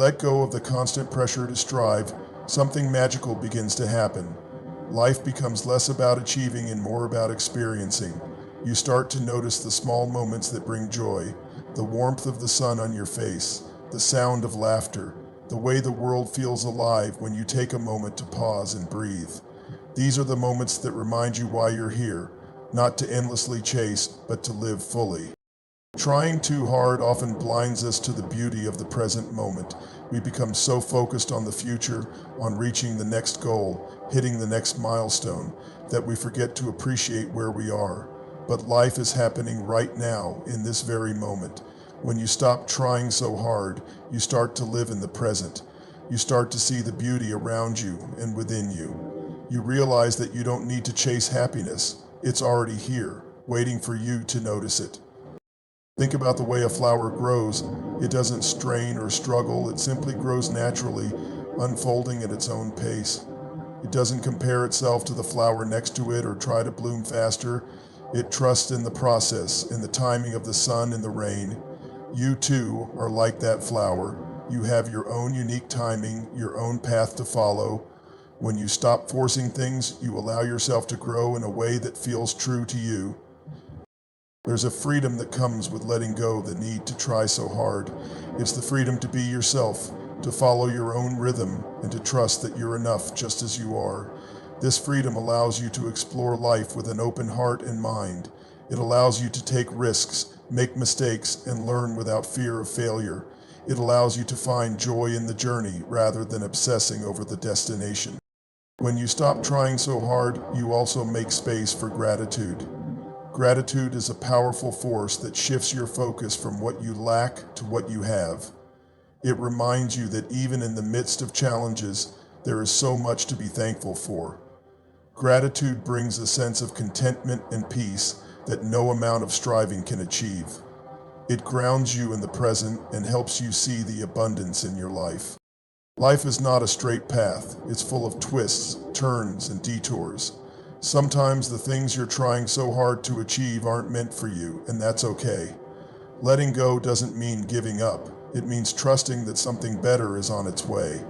let go of the constant pressure to strive, something magical begins to happen. Life becomes less about achieving and more about experiencing. You start to notice the small moments that bring joy, the warmth of the sun on your face, the sound of laughter, the way the world feels alive when you take a moment to pause and breathe. These are the moments that remind you why you're here, not to endlessly chase, but to live fully. Trying too hard often blinds us to the beauty of the present moment. We become so focused on the future, on reaching the next goal, hitting the next milestone, that we forget to appreciate where we are. But life is happening right now, in this very moment. When you stop trying so hard, you start to live in the present. You start to see the beauty around you and within you. You realize that you don't need to chase happiness. It's already here, waiting for you to notice it. Think about the way a flower grows. It doesn't strain or struggle. It simply grows naturally, unfolding at its own pace. It doesn't compare itself to the flower next to it or try to bloom faster. It trusts in the process, in the timing of the sun and the rain. You too are like that flower. You have your own unique timing, your own path to follow. When you stop forcing things, you allow yourself to grow in a way that feels true to you. There's a freedom that comes with letting go the need to try so hard. It's the freedom to be yourself, to follow your own rhythm, and to trust that you're enough just as you are. This freedom allows you to explore life with an open heart and mind. It allows you to take risks, make mistakes, and learn without fear of failure. It allows you to find joy in the journey rather than obsessing over the destination. When you stop trying so hard, you also make space for gratitude. Gratitude is a powerful force that shifts your focus from what you lack to what you have. It reminds you that even in the midst of challenges, there is so much to be thankful for. Gratitude brings a sense of contentment and peace that no amount of striving can achieve. It grounds you in the present and helps you see the abundance in your life. Life is not a straight path. It's full of twists, turns, and detours. Sometimes the things you're trying so hard to achieve aren't meant for you, and that's okay. Letting go doesn't mean giving up. It means trusting that something better is on its way.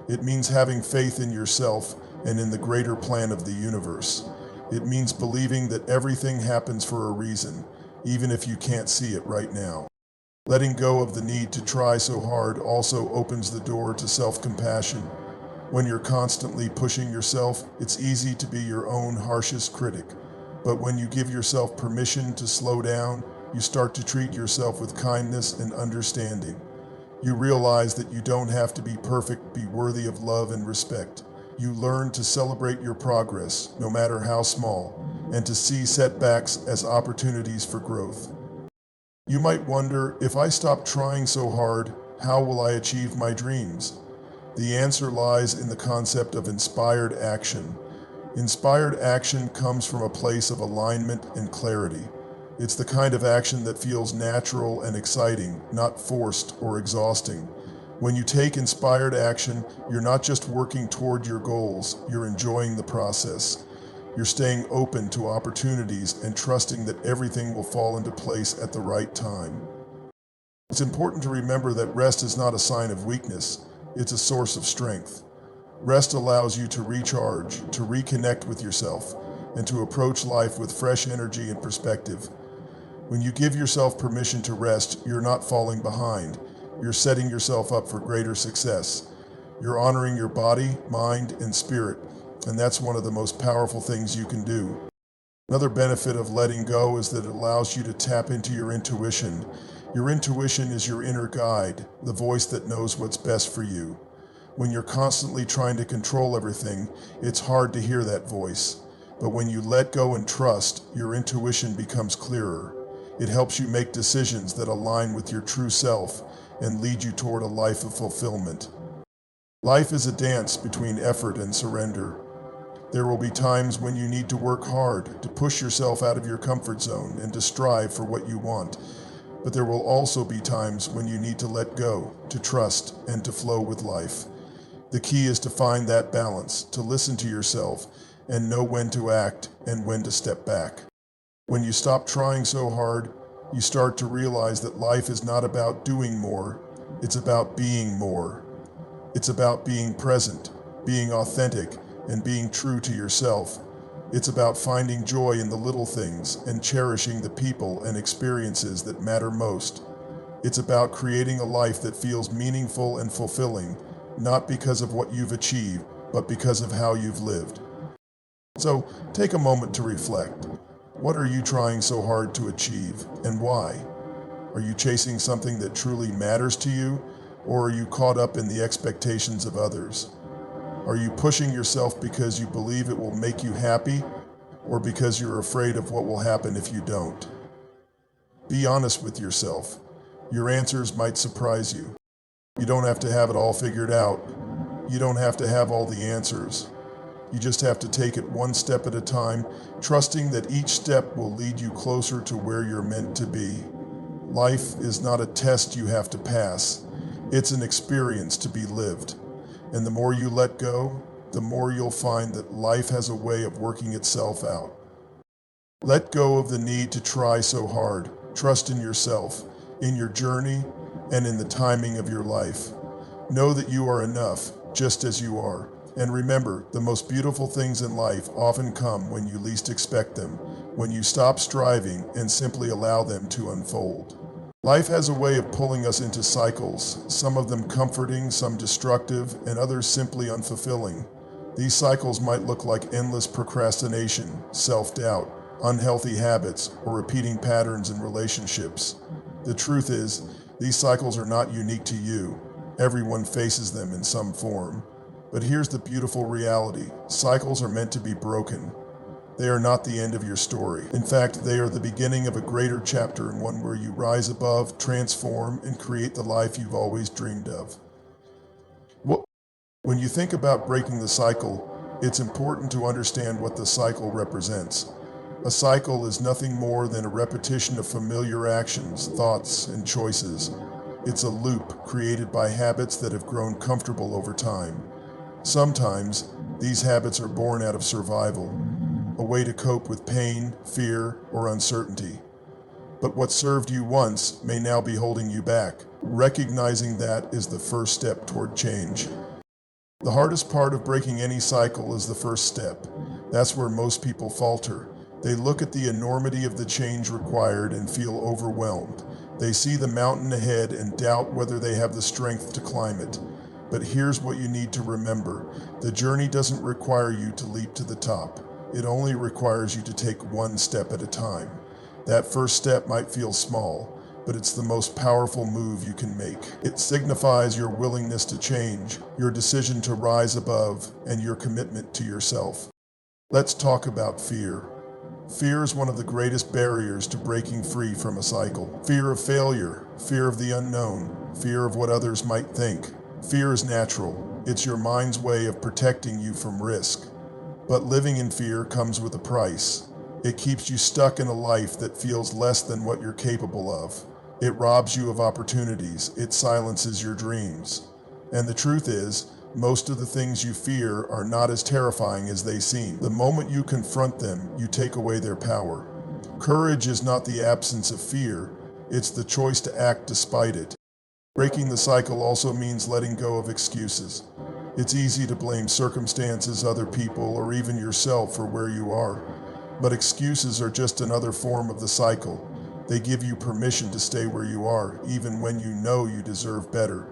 It means having faith in yourself and in the greater plan of the universe. It means believing that everything happens for a reason, even if you can't see it right now. Letting go of the need to try so hard also opens the door to self-compassion. When you're constantly pushing yourself, it's easy to be your own harshest critic. But when you give yourself permission to slow down, you start to treat yourself with kindness and understanding. You realize that you don't have to be perfect to be worthy of love and respect. You learn to celebrate your progress, no matter how small, and to see setbacks as opportunities for growth. You might wonder, if I stop trying so hard, how will I achieve my dreams? The answer lies in the concept of inspired action. Inspired action comes from a place of alignment and clarity. It's the kind of action that feels natural and exciting, not forced or exhausting. When you take inspired action, you're not just working toward your goals, you're enjoying the process. You're staying open to opportunities and trusting that everything will fall into place at the right time. It's important to remember that rest is not a sign of weakness. It's a source of strength. Rest allows you to recharge, to reconnect with yourself, and to approach life with fresh energy and perspective. When you give yourself permission to rest, you're not falling behind. You're setting yourself up for greater success. You're honoring your body, mind, and spirit, and that's one of the most powerful things you can do. Another benefit of letting go is that it allows you to tap into your intuition. Your intuition is your inner guide, the voice that knows what's best for you. When you're constantly trying to control everything, it's hard to hear that voice. But when you let go and trust, your intuition becomes clearer. It helps you make decisions that align with your true self and lead you toward a life of fulfillment. Life is a dance between effort and surrender. There will be times when you need to work hard, to push yourself out of your comfort zone and to strive for what you want. But there will also be times when you need to let go, to trust, and to flow with life. The key is to find that balance, to listen to yourself, and know when to act and when to step back. When you stop trying so hard, you start to realize that life is not about doing more, It's about being more. It's about being present, being authentic, and being true to yourself. It's about finding joy in the little things and cherishing the people and experiences that matter most. It's about creating a life that feels meaningful and fulfilling, not because of what you've achieved, but because of how you've lived. So, take a moment to reflect. What are you trying so hard to achieve, and why? Are you chasing something that truly matters to you, or are you caught up in the expectations of others? Are you pushing yourself because you believe it will make you happy, or because you're afraid of what will happen if you don't? Be honest with yourself. Your answers might surprise you. You don't have to have it all figured out. You don't have to have all the answers. You just have to take it one step at a time, trusting that each step will lead you closer to where you're meant to be. Life is not a test you have to pass. It's an experience to be lived. And the more you let go, the more you'll find that life has a way of working itself out. Let go of the need to try so hard. Trust in yourself, in your journey, and in the timing of your life. Know that you are enough, just as you are. And remember, the most beautiful things in life often come when you least expect them, when you stop striving and simply allow them to unfold. Life has a way of pulling us into cycles, some of them comforting, some destructive, and others simply unfulfilling. These cycles might look like endless procrastination, self-doubt, unhealthy habits, or repeating patterns in relationships. The truth is, these cycles are not unique to you. Everyone faces them in some form. But here's the beautiful reality. Cycles are meant to be broken. They are not the end of your story. In fact, they are the beginning of a greater chapter, and one where you rise above, transform, and create the life you've always dreamed of. When you think about breaking the cycle, it's important to understand what the cycle represents. A cycle is nothing more than a repetition of familiar actions, thoughts, and choices. It's a loop created by habits that have grown comfortable over time. Sometimes, these habits are born out of survival, a way to cope with pain, fear, or uncertainty. But what served you once may now be holding you back. Recognizing that is the first step toward change. The hardest part of breaking any cycle is the first step. That's where most people falter. They look at the enormity of the change required and feel overwhelmed. They see the mountain ahead and doubt whether they have the strength to climb it. But here's what you need to remember. The journey doesn't require you to leap to the top. It only requires you to take one step at a time. That first step might feel small, but it's the most powerful move you can make. It signifies your willingness to change, your decision to rise above, and your commitment to yourself. Let's talk about fear. Fear is one of the greatest barriers to breaking free from a cycle. Fear of failure, fear of the unknown, fear of what others might think. Fear is natural. It's your mind's way of protecting you from risk. But living in fear comes with a price. It keeps you stuck in a life that feels less than what you're capable of. It robs you of opportunities. It silences your dreams. And the truth is, most of the things you fear are not as terrifying as they seem. The moment you confront them, you take away their power. Courage is not the absence of fear. It's the choice to act despite it. Breaking the cycle also means letting go of excuses. It's easy to blame circumstances, other people, or even yourself for where you are. But excuses are just another form of the cycle. They give you permission to stay where you are, even when you know you deserve better.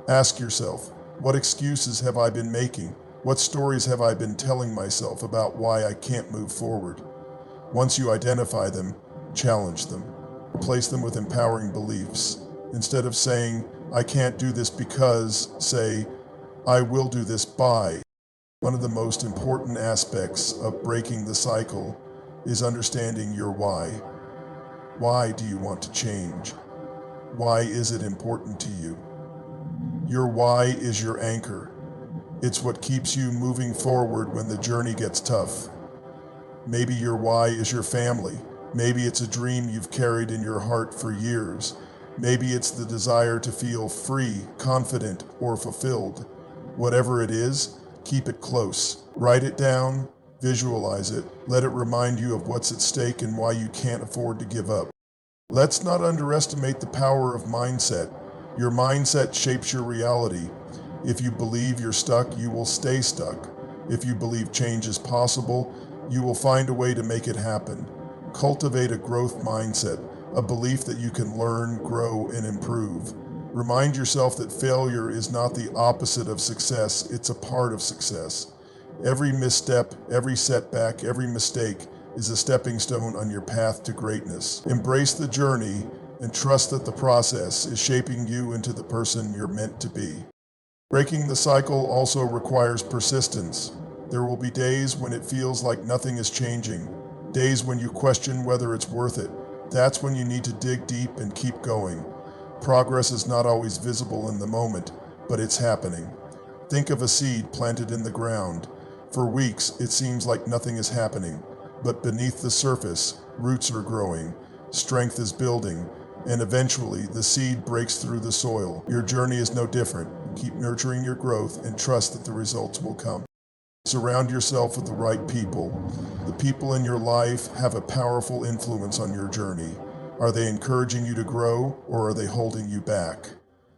Ask yourself, what excuses have I been making? What stories have I been telling myself about why I can't move forward? Once you identify them, challenge them. Replace them with empowering beliefs. Instead of saying, I can't do this because, say, I will do this by. One of the most important aspects of breaking the cycle is understanding your why. Why do you want to change? Why is it important to you? Your why is your anchor. It's what keeps you moving forward when the journey gets tough. Maybe your why is your family. Maybe it's a dream you've carried in your heart for years. Maybe it's the desire to feel free, confident, or fulfilled. Whatever it is, keep it close. Write it down, visualize it, let it remind you of what's at stake and why you can't afford to give up. Let's not underestimate the power of mindset. Your mindset shapes your reality. If you believe you're stuck, you will stay stuck. If you believe change is possible, you will find a way to make it happen. Cultivate a growth mindset, a belief that you can learn, grow, and improve. Remind yourself that failure is not the opposite of success, it's a part of success. Every misstep, every setback, every mistake is a stepping stone on your path to greatness. Embrace the journey and trust that the process is shaping you into the person you're meant to be. Breaking the cycle also requires persistence. There will be days when it feels like nothing is changing, days when you question whether it's worth it. That's when you need to dig deep and keep going. Progress is not always visible in the moment, but it's happening. Think of a seed planted in the ground. For weeks, it seems like nothing is happening, but beneath the surface, roots are growing, strength is building, and eventually the seed breaks through the soil. Your journey is no different. Keep nurturing your growth and trust that the results will come. Surround yourself with the right people. The people in your life have a powerful influence on your journey. Are they encouraging you to grow, or are they holding you back?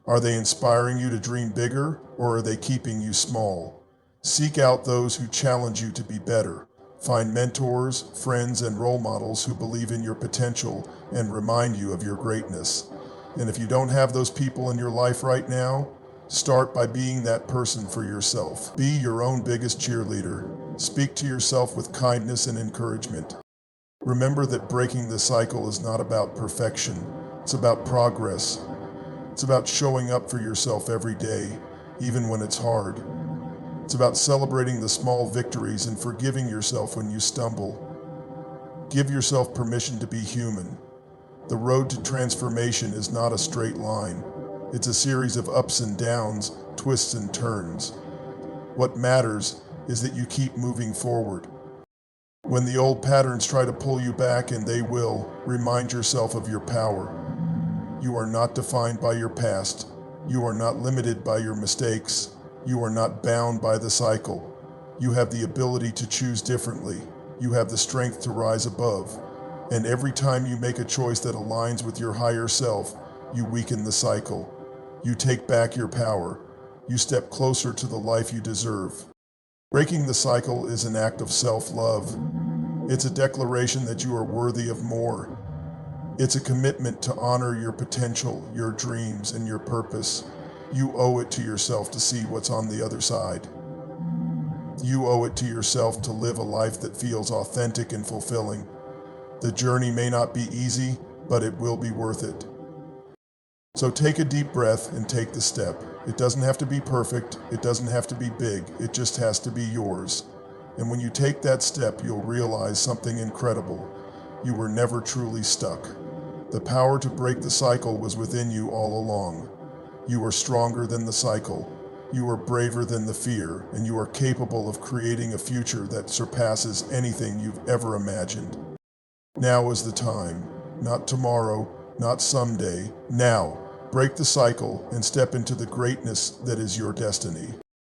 Are they inspiring you to dream bigger, or are they keeping you small? Seek out those who challenge you to be better. Find mentors, friends, and role models who believe in your potential and remind you of your greatness. And if you don't have those people in your life right now, start by being that person for yourself. Be your own biggest cheerleader. Speak to yourself with kindness and encouragement. Remember that breaking the cycle is not about perfection. It's about progress. It's about showing up for yourself every day, even when it's hard. It's about celebrating the small victories and forgiving yourself when you stumble. Give yourself permission to be human. The road to transformation is not a straight line. It's a series of ups and downs, twists and turns. What matters is that you keep moving forward. When the old patterns try to pull you back, and they will, remind yourself of your power. You are not defined by your past. You are not limited by your mistakes. You are not bound by the cycle. You have the ability to choose differently. You have the strength to rise above. And every time you make a choice that aligns with your higher self, you weaken the cycle. You take back your power. You step closer to the life you deserve. Breaking the cycle is an act of self-love. It's a declaration that you are worthy of more. It's a commitment to honor your potential, your dreams, and your purpose. You owe it to yourself to see what's on the other side. You owe it to yourself to live a life that feels authentic and fulfilling. The journey may not be easy, but it will be worth it. So take a deep breath and take the step. It doesn't have to be perfect. It doesn't have to be big. It just has to be yours. And when you take that step, you'll realize something incredible. You were never truly stuck. The power to break the cycle was within you all along. You are stronger than the cycle. You are braver than the fear, and you are capable of creating a future that surpasses anything you've ever imagined. Now is the time. Not tomorrow, not someday. Now, break the cycle and step into the greatness that is your destiny.